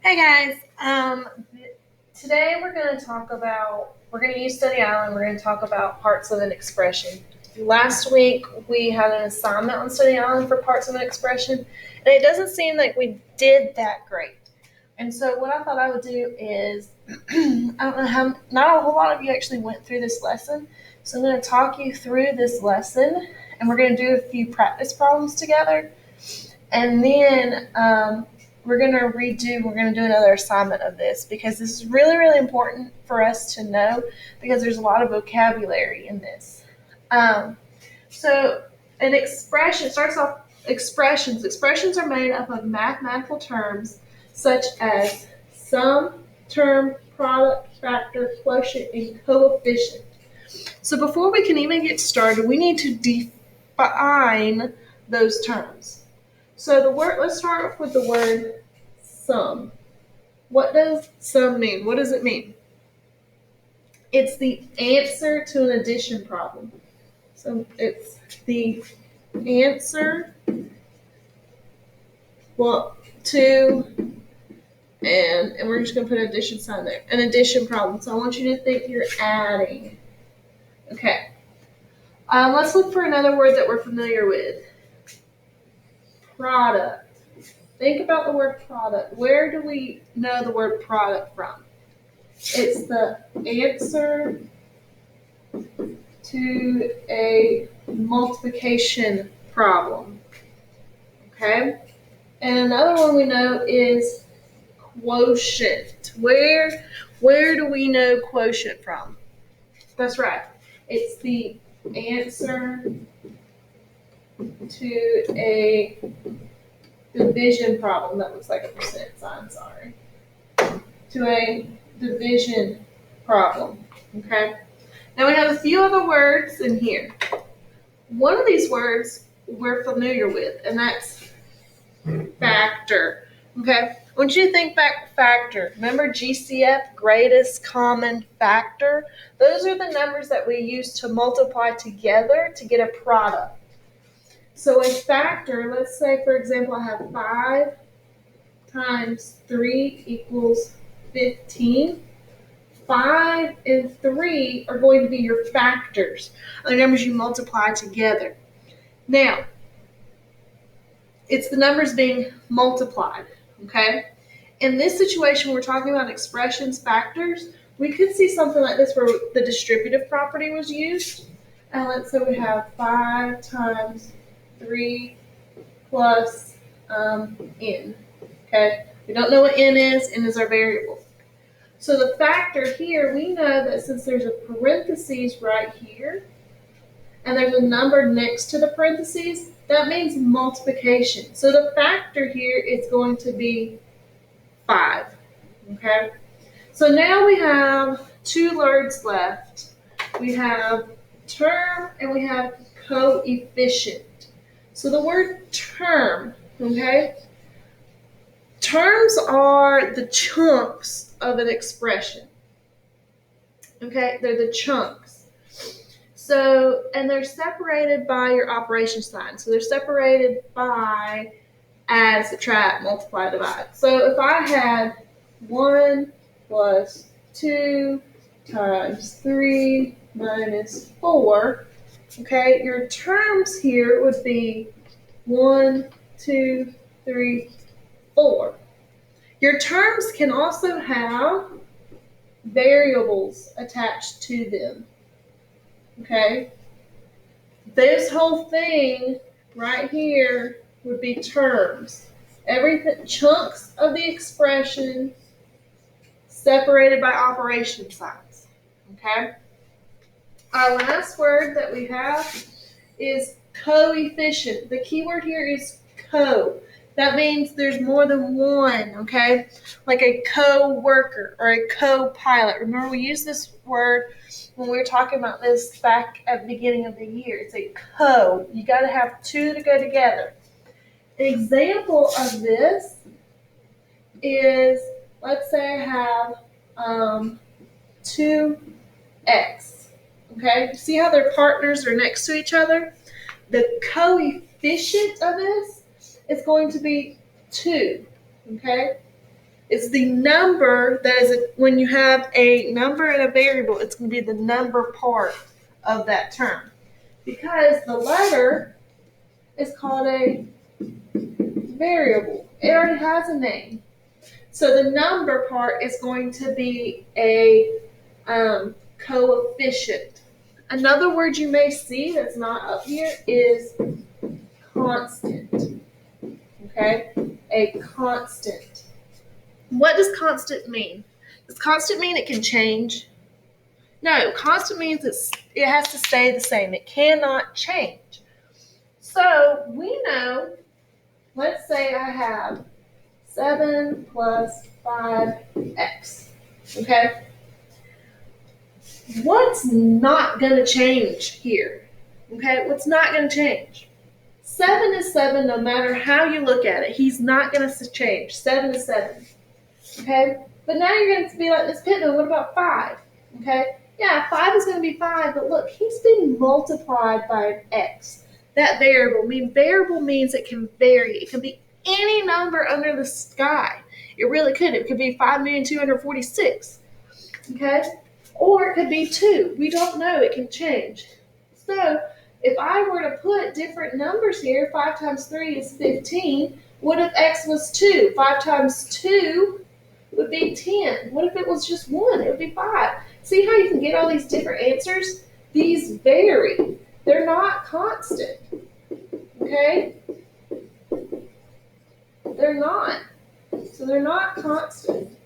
Hey guys, today we're going to use Study Island. We're going to talk about parts of an expression. Last week we had an assignment on Study Island for parts of an expression, and it doesn't seem like we did that great. And so what I thought I would do is, I don't know how, not a whole lot of you actually went through this lesson, so I'm going to talk you through this lesson, and we're going to do a few practice problems together, and then we're going to do another assignment of this because this is really, really important for us to know because there's a lot of vocabulary in this. So an expression starts off expressions. Expressions are made up of mathematical terms such as sum, term, product, factor, quotient, and coefficient. So before we can even get started, we need to define those terms. So let's start with the word sum. What does sum mean? What does it mean? It's the answer to an addition problem. So it's the answer to, and we're just going to put an addition sign there, an addition problem. So I want you to think you're adding. Okay. Let's look for another word that we're familiar with. Product. Think about the word product. Where do we know the word product from? It's the answer to a multiplication problem. Okay? And another one we know is quotient. Where do we know quotient from? That's right. It's the answer to a division problem. That looks like a percent sign, sorry. To a division problem. Okay? Now we have a few other words in here. One of these words we're familiar with, and that's factor. Okay? I want you to think back factor. Remember GCF, greatest common factor? Those are the numbers that we use to multiply together to get a product. So a factor, let's say for example I have 5 times 3 equals 15. 5 and 3 are going to be your factors, the numbers you multiply together. Now, it's the numbers being multiplied, okay? In this situation, we're talking about expressions, factors. We could see something like this where the distributive property was used. And let's say we have 5 times 3 plus n, okay? We don't know what n is our variable. So the factor here, we know that since there's a parentheses right here, and there's a number next to the parentheses, that means multiplication. So the factor here is going to be 5, okay? So now we have 2 words left. We have term and we have coefficient. So the word term, okay? Terms are the chunks of an expression. Okay, they're the chunks. So, and they're separated by your operation sign. So they're separated by add, subtract, multiply, divide. So if I had 1 plus 2 times 3 minus 4, okay, your terms here would be 1, 2, 3, 4. Your terms can also have variables attached to them. Okay? This whole thing right here would be terms. Everything, chunks of the expression separated by operation signs. Okay? Our last word that we have is coefficient. The key word here is co. That means there's more than one, okay? Like a co-worker or a co-pilot. Remember, we used this word when we were talking about this back at the beginning of the year. It's a co. You got to have 2 to go together. An example of this is, let's say I have 2x, okay? See how their partners are next to each other? The coefficient of this is going to be 2, okay? It's the number that is, when you have a number and a variable, it's going to be the number part of that term. Because the letter is called a variable. It already has a name. So the number part is going to be a coefficient. Another word you may see that's not up here is constant. Okay? A constant. What does constant mean? Does constant mean it can change? No, constant means it has to stay the same. It cannot change. So we know, let's say I have 7 plus 5x. Okay? What's not going to change here? Okay? What's not going to change? 7 is 7 no matter how you look at it. He's not going to change. 7 is 7. Okay? But now you're going to be like, Ms. Pittman, what about 5? Okay? Yeah, 5 is going to be 5, but look, he's being multiplied by an x. That variable. Variable means it can vary. It can be any number under the sky. It really could. It could be 5,246,000. Okay? Or it could be 2. We don't know. It can change. So, if I were to put different numbers here, 5 times 3 is 15. What if x was 2? 5 times 2 would be 10. What if it was just 1? It would be 5. See how you can get all these different answers? These vary. They're not constant. Okay? They're not. So they're not constant.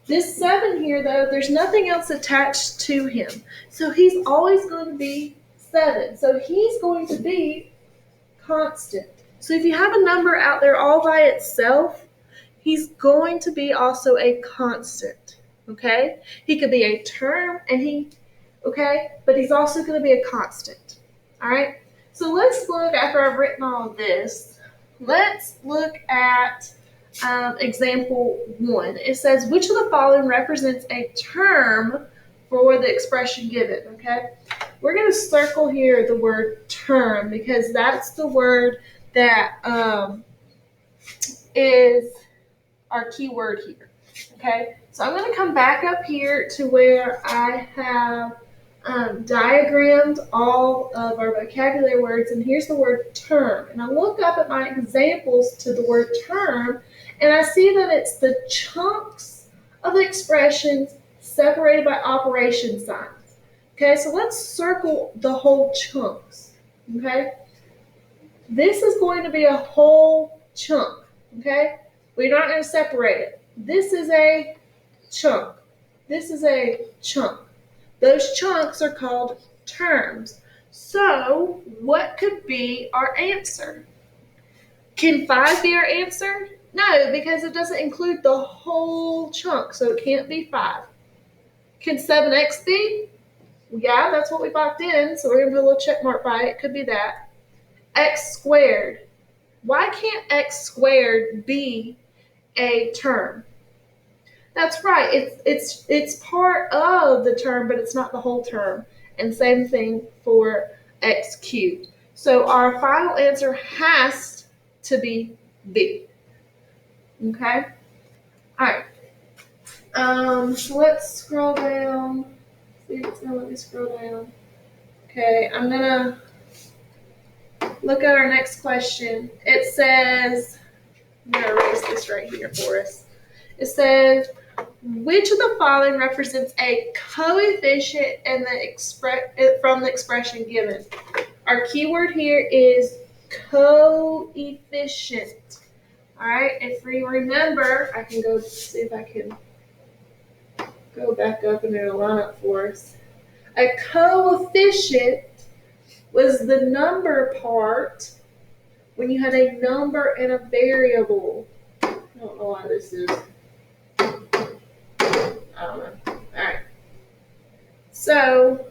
This 7 here, though, there's nothing else attached to him. So he's always going to be 7. So he's going to be constant. So if you have a number out there all by itself, he's going to be also a constant. Okay? He could be a term but he's also going to be a constant. All right? So let's look, after I've written all of this, let's look at example 1. It says, which of the following represents a term for the expression given? Okay? We're going to circle here the word term because that's the word that is our key word here. Okay? So I'm going to come back up here to where I have diagrammed all of our vocabulary words, and here's the word term. And I look up at my examples to the word term, and I see that it's the chunks of the expressions separated by operation signs. Okay, so let's circle the whole chunks. Okay, this is going to be a whole chunk. Okay, we're not going to separate it. This is a chunk. This is a chunk. Those chunks are called terms. So, what could be our answer? Can 5 be our answer? No, because it doesn't include the whole chunk, so it can't be 5. Can 7x be? Yeah, that's what we locked in, so we're going to put a little check mark by it. Could be that. X squared. Why can't x squared be a term? That's right. It's part of the term, but it's not the whole term. And same thing for x cubed. So our final answer has to be B. Okay? All right. So let's scroll down. See if it's going to let me scroll down. Okay, I'm going to look at our next question. It says, I'm going to erase this right here for us. It says, which of the following represents a coefficient in from the expression given? Our keyword here is coefficient. All right, if we remember, I can go see if I can go back up and it'll line up for us. A coefficient was the number part when you had a number and a variable. I don't know why this is. I don't know. All right. So,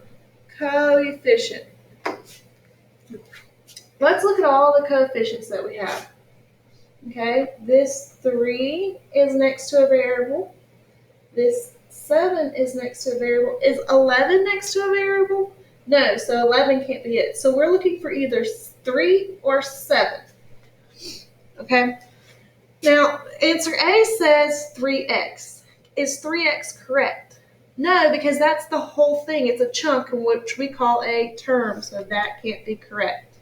coefficient. Let's look at all the coefficients that we have. Okay, this 3 is next to a variable. This 7 is next to a variable. Is 11 next to a variable? No, so 11 can't be it. So we're looking for either 3 or 7. Okay? Now, answer A says 3x. Is 3x correct? No, because that's the whole thing. It's a chunk in which we call a term, so that can't be correct.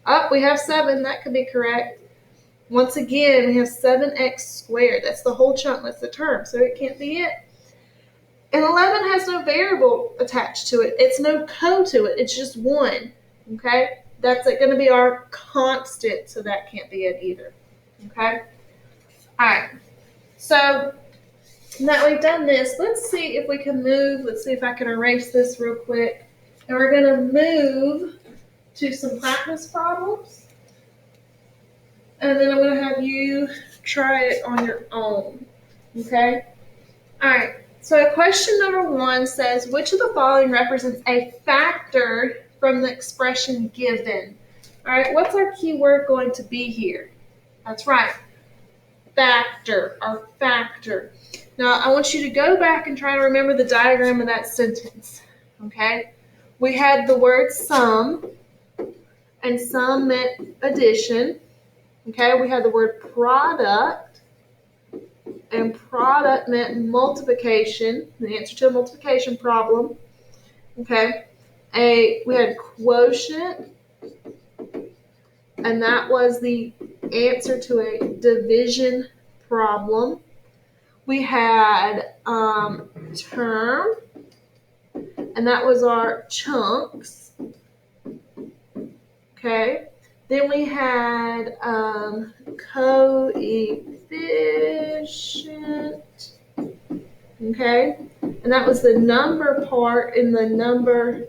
Up, we have 7. That could be correct. Once again, we have 7x squared. That's the whole chunk. That's the term, so it can't be it. And 11 has no variable attached to it. It's no code to it. It's just 1. Okay? That's going to be our constant, so that can't be it either. Okay? All right. So now that we've done this, let's see if we can move. Let's see if I can erase this real quick. And we're going to move to some practice problems. And then I'm going to have you try it on your own. Okay? All right. So question number 1 says, which of the following represents a factor from the expression given? All right. What's our key word going to be here? That's right. Factor, or factor. Now, I want you to go back and try to remember the diagram of that sentence. Okay? We had the word sum, and sum meant addition. Okay? We had the word product, and product meant multiplication, the answer to a multiplication problem. Okay? We had quotient, and that was the answer to a division problem. We had term, and that was our chunks. Okay. Then we had coefficient. Okay. And that was the number part in the number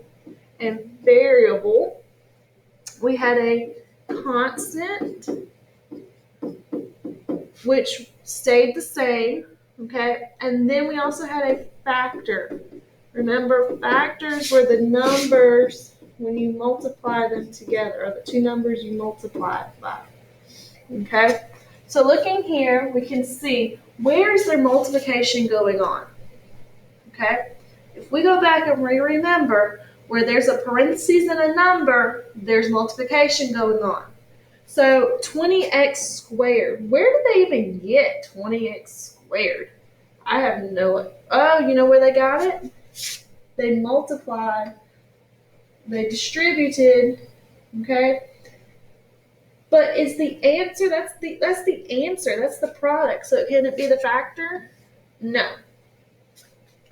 and variable. We had a constant, which stayed the same. Okay, and then we also had a factor. Remember, factors were the numbers when you multiply them together, or the two numbers you multiply by. Okay, so looking here, we can see where is their multiplication going on. Okay, if we go back and remember, where there's a parentheses and a number, there's multiplication going on. So 20x squared, where did they even get 20x squared? I have no idea. Oh, you know where they got it? They multiplied, they distributed, okay? But is the answer, that's the answer, that's the product. So can it be the factor? No.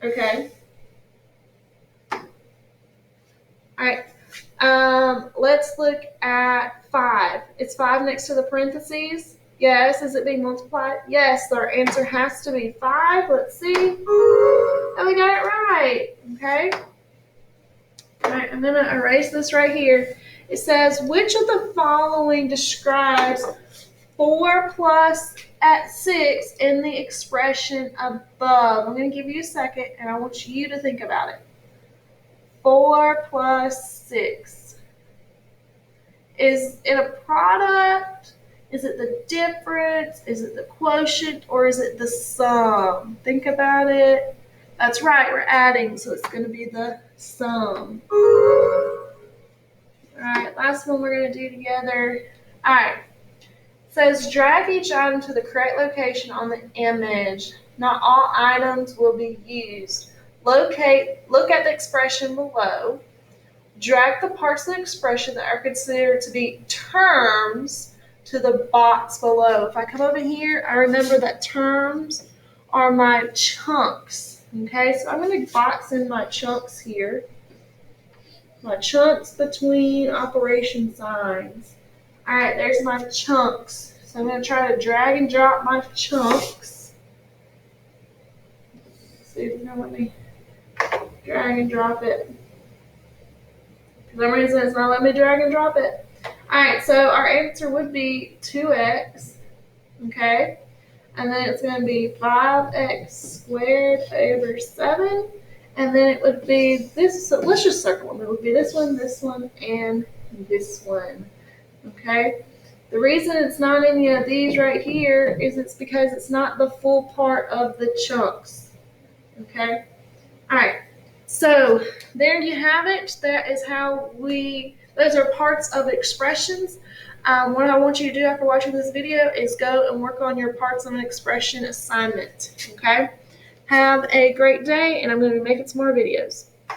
Okay. All right. Let's look at 5. Is 5 next to the parentheses? Yes. Is it being multiplied? Yes. Our answer has to be 5. Let's see. And we got it right. Okay. All right. I'm going to erase this right here. It says, which of the following describes 4 plus at 6 in the expression above? I'm going to give you a second, and I want you to think about it. 4 plus 6. Is it a product? Is it the difference? Is it the quotient? Or is it the sum? Think about it. That's right, we're adding, so it's going to be the sum. All right, last one we're going to do together. All right. It says drag each item to the correct location on the image. Not all items will be used. Look at the expression below. Drag the parts of the expression that are considered to be terms to the box below. If I come over here, I remember that terms are my chunks. Okay, so I'm going to box in my chunks here. My chunks between operation signs. All right, there's my chunks. So I'm going to try to drag and drop my chunks. Let's see if you can let me drag and drop it. For some reason, it's not letting me drag and drop it. All right, so our answer would be 2x, okay? And then it's going to be 5x squared over 7. And then it would be this, so let's just circle them. It would be this one, and this one, okay? The reason it's not any of these right here is it's because it's not the full part of the chunks, okay? All right. So there you have it. That is how those are parts of expressions. What I want you to do after watching this video is go and work on your parts of an expression assignment, okay? Have a great day, and I'm going to be making some more videos.